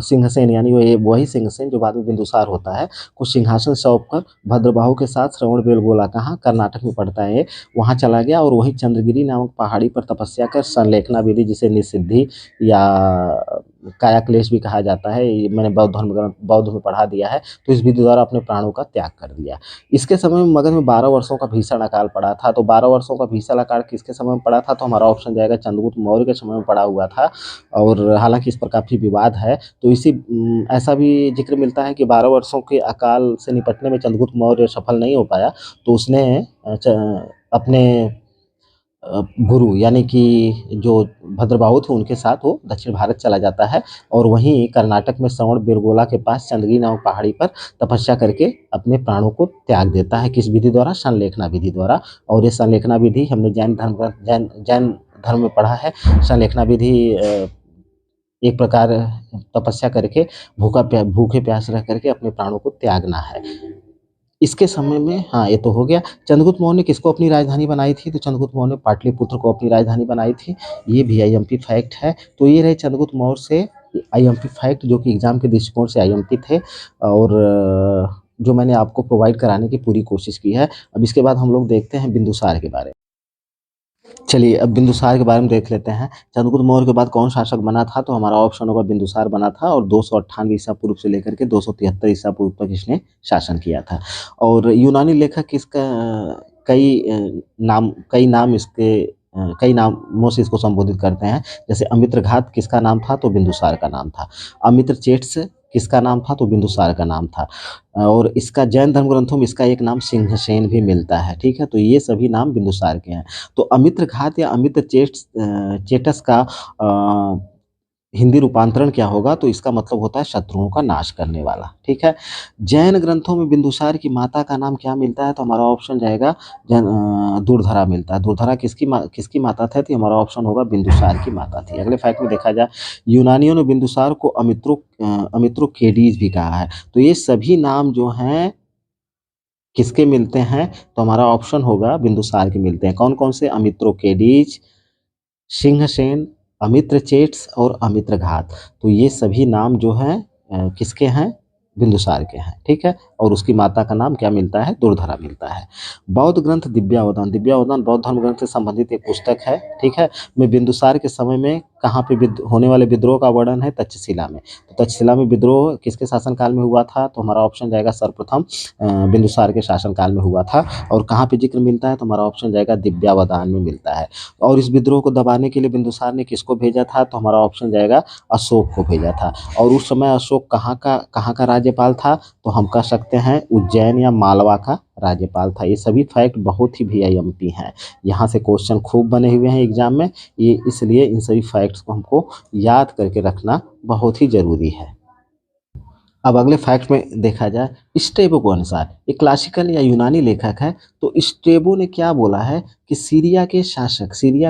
सिंहसेन यानी वही सिंहसेन जो बाद में बिंदुसार होता है, को सिंहासन सौंपकर भद्रबाहु के साथ श्रवणबेलगोला, कहाँ? कर्नाटक में पड़ता है, वहाँ चला गया और वहीं चंद्रगिरी नामक पहाड़ी पर तपस्या कर संलेखना विधि, जिसे निसिद्धि या काया क्लेश भी कहा जाता है, ये मैंने बौद्ध में पढ़ा दिया है, तो इस विधि द्वारा अपने प्राणों का त्याग कर दिया। इसके समय में मगध में 12 वर्षों का भीषण अकाल पड़ा था। तो 12 वर्षों का भीषण अकाल किसके समय में पड़ा था? तो हमारा ऑप्शन जाएगा चंद्रगुप्त मौर्य के समय में पड़ा हुआ था। और हालांकि इस पर काफ़ी विवाद है, तो ऐसा भी जिक्र मिलता है कि 12 वर्षों के अकाल से निपटने में चंद्रगुप्त मौर्य सफल नहीं हो पाया, तो उसने अपने गुरु यानी कि जो भद्रबाहु थे उनके साथ वो दक्षिण भारत चला जाता है, और वहीं कर्नाटक में श्रवणबेलगोला के पास चंद्रगिरी नामक पहाड़ी पर तपस्या करके अपने प्राणों को त्याग देता है। किस विधि द्वारा? संलेखना विधि द्वारा। और ये संलेखना विधि हमने जैन धर्म में पढ़ा है। संलेखना विधि एक प्रकार तपस्या करके भूखे प्यास रह करके अपने प्राणों को त्यागना है। इसके समय में, हाँ, ये तो हो गया। चंद्रगुप्त मौर्य ने किसको अपनी राजधानी बनाई थी? तो चंद्रगुप्त मौर्य ने पाटलिपुत्र को अपनी राजधानी बनाई थी। ये भी आईएमपी फैक्ट है। तो ये रहे चंद्रगुप्त मौर्य से आईएमपी फैक्ट, जो कि एग्जाम के दृष्टिकोण से आईएमपी थे, और जो मैंने आपको प्रोवाइड कराने की पूरी कोशिश की है। अब इसके बाद हम लोग देखते हैं बिंदुसार के बारे में। चलिए अब बिंदुसार के बारे में देख लेते हैं। चंद्रगुप्त मौर्य के बाद कौन शासक बना था? तो हमारा ऑप्शन होगा बिंदुसार बना था, और 298 ईसा पूर्व से लेकर के 273 ईसा पूर्व तक इसने शासन किया था। और यूनानी लेखक इसका कई नामों से इसको संबोधित करते हैं। जैसे अमित्रघात किसका नाम था? तो बिंदुसार का नाम था। अमित्रचेट्स किसका नाम था? तो बिंदुसार का नाम था। और इसका जैन धर्म ग्रंथों में इसका एक नाम सिंहसेन भी मिलता है, ठीक है। तो ये सभी नाम बिंदुसार के हैं। तो अमित्रघात या चेटस का हिंदी रूपांतरण क्या होगा? तो इसका मतलब होता है शत्रुओं का नाश करने वाला, ठीक है। जैन ग्रंथों में बिंदुसार की माता का नाम क्या मिलता है? तो हमारा ऑप्शन जाएगा दुर्धरा मिलता है। दुर्धरा किसकी माता थी? तो हमारा ऑप्शन होगा बिंदुसार की माता थी। अगले फैक्ट में देखा जाए, यूनानियों ने बिंदुसार को अमित्रोकेडीज भी कहा है। तो ये सभी नाम जो हैं किसके मिलते हैं? तो हमारा ऑप्शन होगा बिंदुसार के मिलते हैं। कौन कौन से? अमित्रोकेडीज, सिंहसेन, अमित्रचेट्स और अमित्रघात। तो ये सभी नाम जो हैं किसके हैं? बिंदुसार के हैं, ठीक है। और उसकी माता का नाम क्या मिलता है? दुर्धरा मिलता है। बौद्ध ग्रंथ दिव्यावदान बौद्ध धर्म ग्रंथ से संबंधित एक पुस्तक है, ठीक है। में बिंदुसार के समय में कहाँ पे होने वाले विद्रोह का वर्णन है? तक्षशिला में। तो तक्षशिला में विद्रोह किसके शासनकाल में हुआ था? तो हमारा ऑप्शन जाएगा सर्वप्रथम बिंदुसार के शासनकाल में हुआ था। और कहाँ पे जिक्र मिलता है? तो हमारा ऑप्शन जाएगा दिव्यावदान में मिलता है। और इस विद्रोह को दबाने के लिए बिंदुसार ने किसको भेजा था? तो हमारा ऑप्शन जाएगा अशोक को भेजा था। और उस समय अशोक कहाँ का राज्यपाल था? तो हम कह सकते हैं उज्जैन या मालवा का राज्यपाल था। ये सभी फैक्ट बहुत ही वीआईएमपी हैं। यहाँ से क्वेश्चन खूब बने हुए हैं एग्जाम में, ये इसलिए इन सभी फैक्ट्स को हमको याद करके रखना बहुत ही जरूरी है। अब अगले फैक्ट में देखा जाए, स्ट्रेबो के अनुसार एक क्लासिकल या यूनानी लेखक है। तो स्ट्रेबो ने क्या बोला है कि सीरिया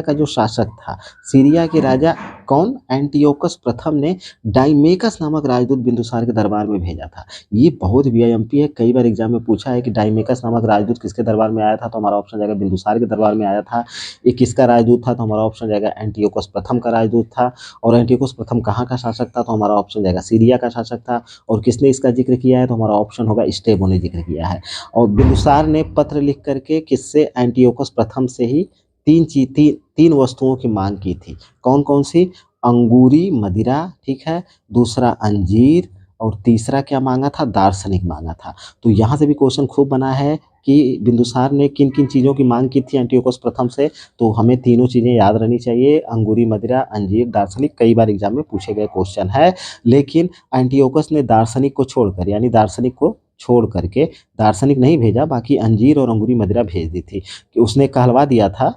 का जो शासक था, सीरिया के राजा कौन? एंटियोकस प्रथम ने डाइमेकस नामक राजदूत बिंदुसार के दरबार में भेजा था। ये बहुत वीआईएमपी है, कई बार एग्जाम में पूछा है कि डाइमेकस नामक राजदूत किसके दरबार में आया था? तो हमारा ऑप्शन जाएगा बिंदुसार के दरबार में आया था। ये किसका राजदूत था? तो हमारा ऑप्शन जाएगा एंटियोकस प्रथम का राजदूत था। और एंटियोकस प्रथम कहाँ का शासक था? तो हमारा ऑप्शन जाएगा सीरिया का शासक था। और किसने इसका जिक्र किया है? तो हमारा ऑप्शन होगा स्ट्रैबो ने जिक्र किया है। और बिंदुसार ने पत्र लिख करके किससे? एंटियोकस प्रथम से ही तीन वस्तुओं की मांग की थी। कौन कौन सी? अंगूरी मदिरा, ठीक है, दूसरा अंजीर, और तीसरा क्या मांगा था? दार्शनिक मांगा था। तो यहाँ से भी क्वेश्चन खूब बना है कि बिंदुसार ने किन किन चीज़ों की मांग की थी एंटियोकस प्रथम से। तो हमें तीनों चीज़ें याद रहनी चाहिए, अंगूरी मदिरा, अंजीर, दार्शनिक। कई बार एग्जाम में पूछे गए क्वेश्चन है। लेकिन एंटियोकस ने दार्शनिक को छोड़कर, यानी दार्शनिक को छोड़ करके दार्शनिक नहीं भेजा, बाकी अंजीर और अंगूरी मदिरा भेज दी थी। कि उसने कहलवा दिया था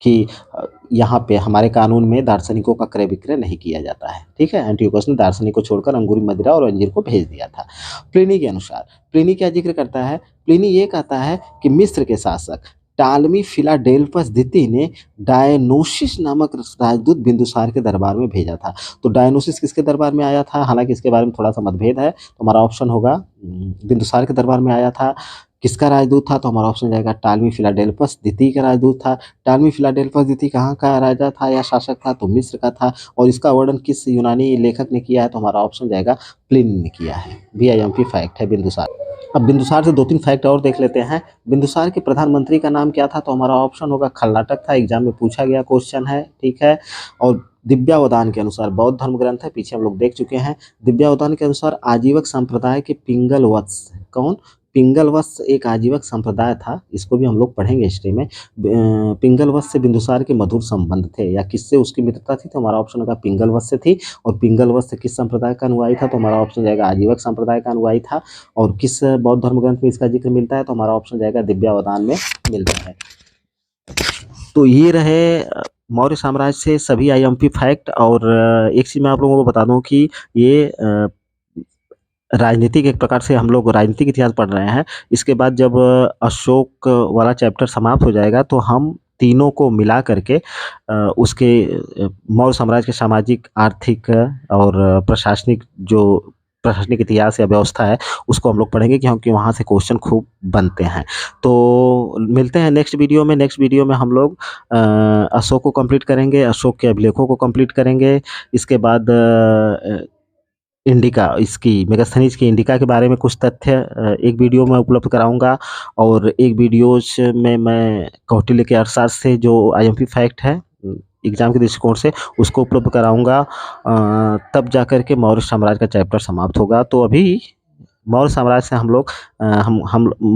कि यहाँ पे हमारे कानून में दार्शनिकों का क्रय विक्रय नहीं किया जाता है, ठीक है। एंटियोकस ने दार्शनिक को छोड़कर अंगूरी मदिरा और अंजीर को भेज दिया था। प्लिनी के अनुसार, प्लिनी क्या जिक्र करता है? प्लिनी ये कहता है कि मिस्र के शासक टालमी फिलाडेल्फस द्वितीय ने डायनोसिस नामक राजदूत बिंदुसार के दरबार में भेजा था। तो डायनोसिस किसके दरबार में आया था? हालांकि इसके बारे में थोड़ा सा मतभेद है। तो हमारा ऑप्शन होगा बिंदुसार के दरबार में आया था। किसका राजदूत था? तो हमारा ऑप्शन जाएगा टालमी फिलाडेल्फस द्वितीय का राजदूत था। टालमी फिलाडेल्फस द्वितीय कहाँ का राजा था या शासक था? तो मिस्र का था। और इसका वर्णन किस यूनानी लेखक ने किया है? तो हमारा ऑप्शन जाएगा प्लिनी ने किया है। VIMP फैक्ट है बिंदुसार। अब बिंदुसार से 2-3 फैक्ट और देख लेते हैं। बिंदुसार के प्रधानमंत्री का नाम क्या था? तो हमारा ऑप्शन होगा खलनाटक था। एग्जाम में पूछा गया क्वेश्चन है, ठीक है। और दिव्यावदान के अनुसार, बौद्ध धर्म ग्रंथ है, पीछे हम लोग देख चुके हैं। दिव्यावदान के अनुसार आजीवक संप्रदाय के पिंगल वत्स, कौन? पिंगल वत्स एक आजीवक संप्रदाय था। इसको भी हम लोग पढ़ेंगे हिस्ट्री में। पिंगल वत्स से बिंदुसार के मधुर संबंध थे, या किससे उसकी मित्रता थी? तो हमारा ऑप्शन होगा पिंगल वत्स से थी। और पिंगल वत्स किस संप्रदाय का अनुयायी था? तो हमारा ऑप्शन जाएगा आजीवक संप्रदाय का अनुयायी था। और किस बौद्ध धर्म ग्रंथ में इसका जिक्र मिलता है? तो हमारा ऑप्शन जाएगा दिव्यावदान में मिलता है। तो ये रहे मौर्य साम्राज्य से सभी IMP फैक्ट। और एक चीज़ मैं आप लोगों को बता दूं कि ये राजनीतिक, एक प्रकार से हम लोग राजनीतिक इतिहास पढ़ रहे हैं। इसके बाद जब अशोक वाला चैप्टर समाप्त हो जाएगा तो हम तीनों को मिला करके उसके मौर्य साम्राज्य के सामाजिक, आर्थिक और प्रशासनिक इतिहास या व्यवस्था है, उसको हम लोग पढ़ेंगे, क्योंकि वहाँ से क्वेश्चन खूब बनते हैं। तो मिलते हैं नेक्स्ट वीडियो में। नेक्स्ट वीडियो में हम लोग अशोक को कंप्लीट करेंगे, अशोक के अभिलेखों को कंप्लीट करेंगे। इसके बाद इंडिका, इसकी मेगास्थनीज की इंडिका के बारे में कुछ तथ्य एक वीडियो में उपलब्ध कराऊंगा। और एक वीडियोज में मैं कौटिल्य के अर्थशास्त्र से जो IMP फैक्ट है एग्जाम के दृष्टिकोण से, उसको उपलब्ध कराऊंगा। तब जाकर के मौर्य साम्राज्य का चैप्टर समाप्त होगा। तो अभी मौर्य साम्राज्य से हम लोग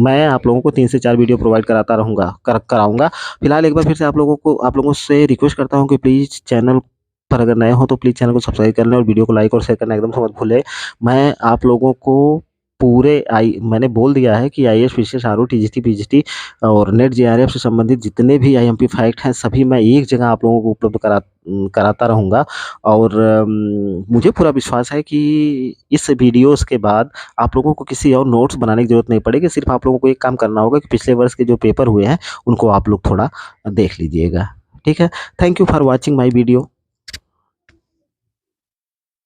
मैं आप लोगों को 3 से 4 वीडियो प्रोवाइड कराता रहूँगा, कराऊंगा। फिलहाल एक बार फिर से आप लोगों से रिक्वेस्ट करता हूँ कि प्लीज़ चैनल पर अगर नए हो तो प्लीज़ चैनल को सब्सक्राइब कर लें और वीडियो को लाइक और शेयर करना एकदम से मत भूलें। मैं आप लोगों को मैंने बोल दिया है कि IAS, PCS, RO, TGT, PGT और नेट JRF से संबंधित जितने भी IMP फैक्ट हैं सभी मैं एक जगह आप लोगों को उपलब्ध कराता रहूँगा। और मुझे पूरा विश्वास है कि इस वीडियोस के बाद आप लोगों को किसी और नोट्स बनाने की ज़रूरत नहीं पड़ेगी। सिर्फ आप लोगों को एक काम करना होगा कि पिछले वर्ष के जो पेपर हुए हैं उनको आप लोग थोड़ा देख लीजिएगा, ठीक है। Thank you for watching my video.